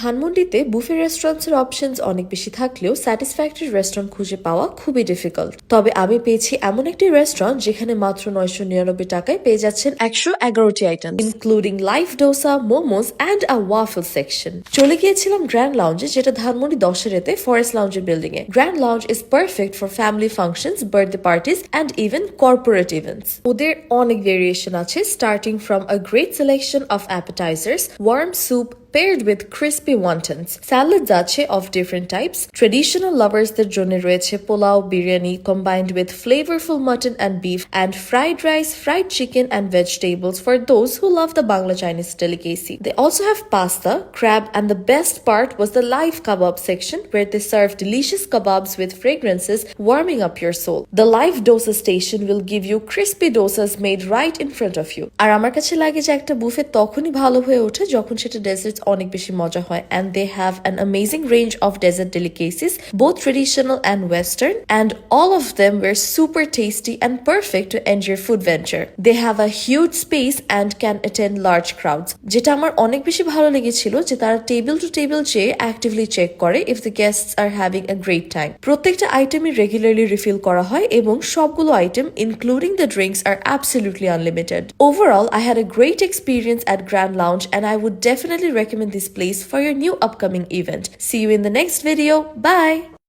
ধানমন্ডিতে buffet রেস্টুরেন্টসের options অনেক বেশি থাকলেও স্যাটিসফ্যাক্টরি রেস্টুরেন্ট খুঁজে পাওয়া খুবই ডিফিকাল্ট। তবে আমি পেয়েছি এমন একটি রেস্টুরেন্ট যেখানে মাত্র 999 টাকায় পেয়ে যাচ্ছেন 111টি item, including live dosa, momos and a waffle section. চলে গিয়েছিলাম গ্র্যান্ড লাউঞ্জে, যেটা ধানমন্ডি 10-এতে ফরেস্ট লাউঞ্জের বিল্ডিং এ। Grand lounge is perfect for family functions, birthday parties and even corporate events. ওদের অনেক ভেরিয়েশন আছে, starting from a great selection of appetizers, warm soup paired with crispy wontons. Salads আছে of different types. Traditional lovers দের জন্য রয়েছে pulao, biryani combined with flavorful mutton and beef, and fried rice, fried chicken and vegetables for those who love the Bangla Chinese delicacy. They also have pasta, crab, and the best part was the live kebab section where they serve delicious kebabs with fragrances warming up your soul. The live dosa station will give you crispy dosas made right in front of you. আর আমার কাছে লাগে যে একটা buffet তখনই ভালো হয়ে ওঠে যখন সেটা ডেজার্টস অনেক বেশি মজা হয়, and they have an amazing range of dessert delicacies, both traditional and western, and all of them were super tasty and perfect to end your food venture. They have a huge space and can attend large crowds. যেটা আমার অনেক বেশি ভালো লেগেছিল যে তারা table two table চেয়ে actively check করে if the guests are having a great time. প্রত্যেকটা আইটেমই রেগুলারলি রিফিল করা হয় এবং সবগুলো item including the drinks are absolutely unlimited. Overall, I had a great experience at Grand Lounge and I would definitely recommend this place for your new upcoming event. See you in the next video. Bye!